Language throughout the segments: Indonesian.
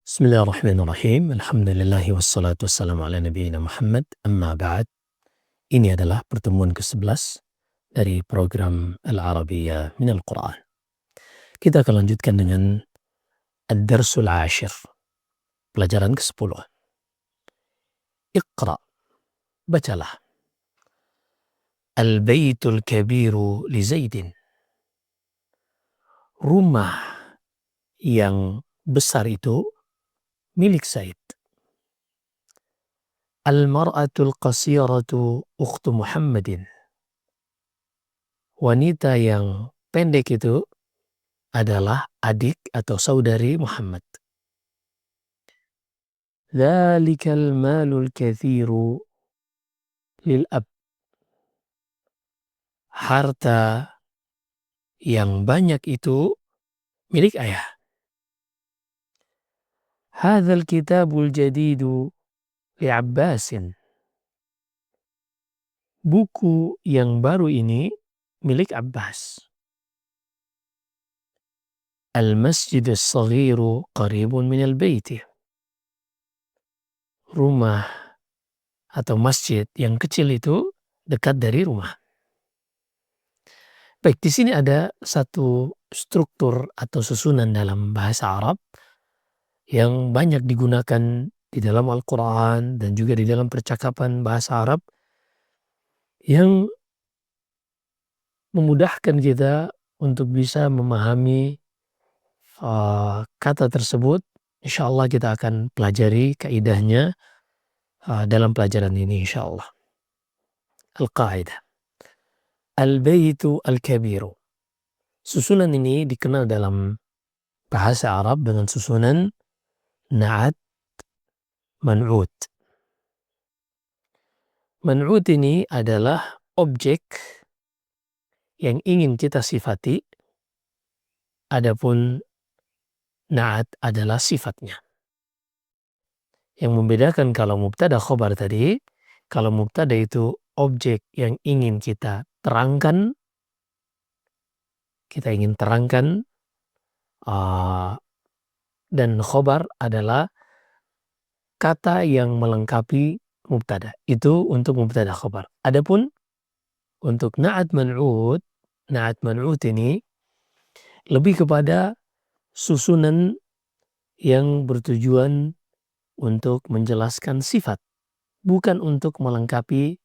Bismillahirrahmanirrahim. Alhamdulillahi wassalatu wassalamu ala nabiyyina Muhammad. Amma ba'd. Ini adalah pertemuan ke-11 dari program Al-Arabiyyah min Al-Quran. Kita akan lanjutkan dengan Ad-Darsul Ashir. Pelajaran ke-10. Iqra. Bacalah. Al-Baytul Kabiru li Zaidin. Rumah yang besar itu milik Zaid. Al-mar'atul qasiratu ukhtu Muhammadin. Wanita yang pendek itu adalah adik atau saudari Muhammad. Dzalikal malul kathiru lil ab. Harta yang banyak itu milik ayah. Hadzal kitabul jadidu li Abbasin. Buku yang baru ini milik Abbas. Al-masjid as-saghiru qaribun min al-baiti. Rumah atau masjid yang kecil itu dekat dari rumah. Baik, di sini ada satu struktur atau susunan dalam bahasa Arab yang banyak digunakan di dalam Al-Quran dan juga di dalam percakapan bahasa Arab yang memudahkan kita untuk bisa memahami kata tersebut. InsyaAllah kita akan pelajari kaidahnya dalam pelajaran ini insyaAllah. Al-Qaidah. Al-Baytu Al-Kabiru. Susunan ini dikenal dalam bahasa Arab dengan susunan Na'at Man'ut. Man'ut ini adalah objek yang ingin kita sifati, adapun Na'at adalah sifatnya. Yang membedakan kalau mubtada khobar tadi, kalau mubtada itu objek yang ingin kita terangkan, dan khobar adalah kata yang melengkapi mubtada. Itu untuk mubtada khobar. Adapun untuk na'at man'ut ini lebih kepada susunan yang bertujuan untuk menjelaskan sifat, bukan untuk melengkapi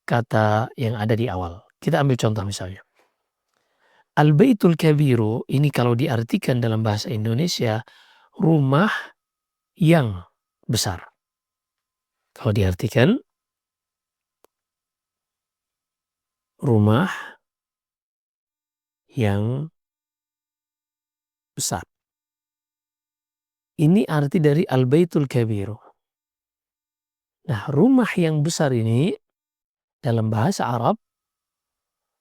kata yang ada di awal. Kita ambil contoh misalnya. Al-Baitul Kabiru ini kalau diartikan dalam bahasa Indonesia, rumah yang besar. Kalau diartikan rumah yang besar. Ini arti dari Al-Baitul Kabiru. Nah, rumah yang besar ini dalam bahasa Arab,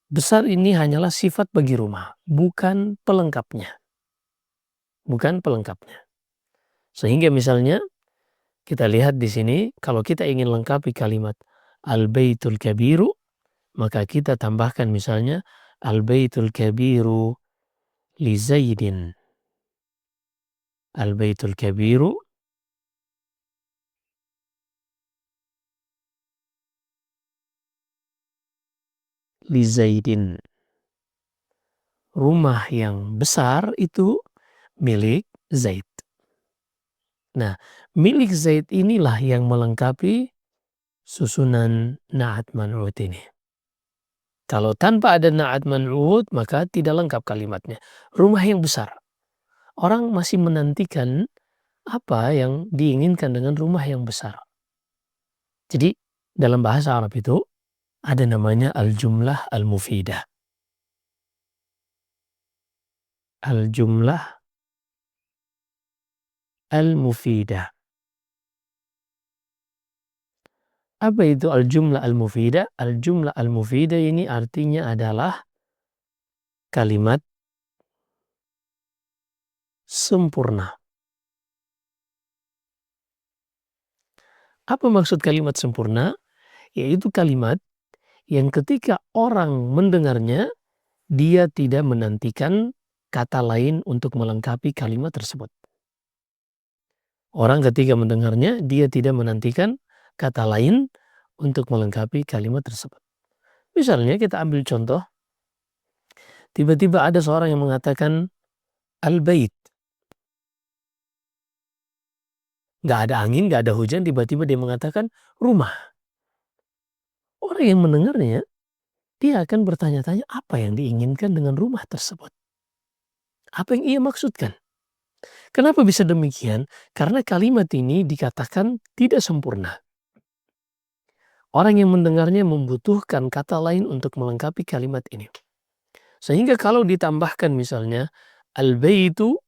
besar ini hanyalah sifat bagi rumah, bukan pelengkapnya. Bukan pelengkapnya. Sehingga misalnya kita lihat di sini, kalau kita ingin lengkapi kalimat Al-Baitul Kabiru, maka kita tambahkan misalnya Al-Baitul Kabiru li Zaidin. Al-Baitul Kabiru li Zaidin. Rumah yang besar itu milik Zaid. Nah, milik Zaid inilah yang melengkapi susunan Na'at Man'ut ini. Kalau tanpa ada Na'at Man'ut, maka tidak lengkap kalimatnya. Rumah yang besar. Orang masih menantikan apa yang diinginkan dengan rumah yang besar. Jadi, dalam bahasa Arab itu ada namanya al-jumlah al-mufidah. Al-jumlah al-mufidah. Apa itu al-jumlah al-mufidah? Al-jumlah al-mufidah ini artinya adalah kalimat sempurna. Apa maksud kalimat sempurna? Yaitu kalimat yang ketika orang mendengarnya, dia tidak menantikan kata lain untuk melengkapi kalimat tersebut. Orang ketika mendengarnya, dia tidak menantikan kata lain untuk melengkapi kalimat tersebut. Misalnya kita ambil contoh, tiba-tiba ada seorang yang mengatakan al-bait. Nggak ada angin, nggak ada hujan, tiba-tiba dia mengatakan rumah. Orang yang mendengarnya, dia akan bertanya-tanya apa yang diinginkan dengan rumah tersebut. Apa yang ia maksudkan? Kenapa bisa demikian? Karena kalimat ini dikatakan tidak sempurna. Orang yang mendengarnya membutuhkan kata lain untuk melengkapi kalimat ini. Sehingga kalau ditambahkan misalnya al-baitu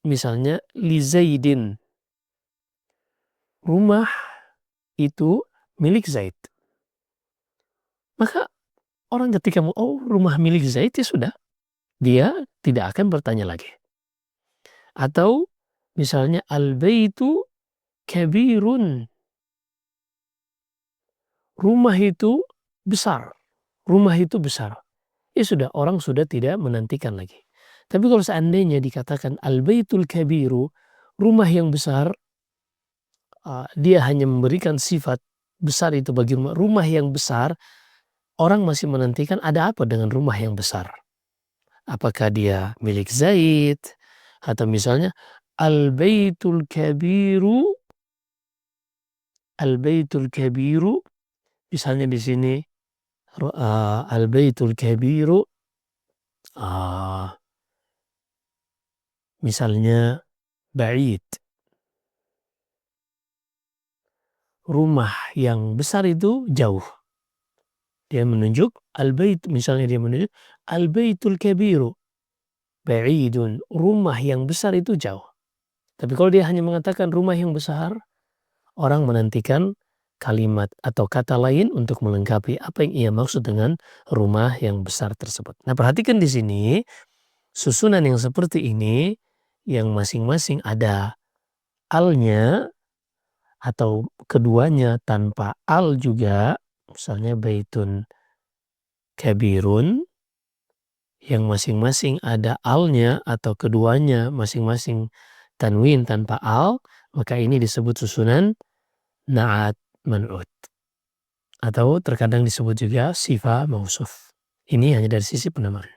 misalnya li Zaidin. Rumah itu milik Zaid. Maka orang ketika oh rumah milik Zaid ya sudah. Dia tidak akan bertanya lagi. Atau misalnya al-baitu kabirun. Rumah itu besar. Rumah itu besar. Ya sudah, orang sudah tidak menantikan lagi. Tapi kalau seandainya dikatakan al-baitul kabiru, rumah yang besar, dia hanya memberikan sifat besar itu bagi rumah. Rumah yang besar, orang masih menantikan ada apa dengan rumah yang besar. Apakah dia milik Zaid, atau misalnya al-baitul kabiru, al-baitul kabiru, misalnya di sini al-baitul kabiru, misalnya ba'id. Rumah yang besar itu jauh. Dia menunjuk al-bait, misalnya dia menunjuk al-baitul kabiru ba'idun. Rumah yang besar itu jauh. Tapi kalau dia hanya mengatakan rumah yang besar, orang menantikan kalimat atau kata lain untuk melengkapi apa yang ia maksud dengan rumah yang besar tersebut. Nah, perhatikan di sini susunan yang seperti ini yang masing-masing ada alnya atau keduanya tanpa al juga, misalnya baitun kabirun, yang masing-masing ada alnya atau keduanya masing-masing tanwin tanpa al, maka ini disebut susunan na'at man'ut. Atau terkadang disebut juga sifat mausuf. Ini hanya dari sisi penamaan.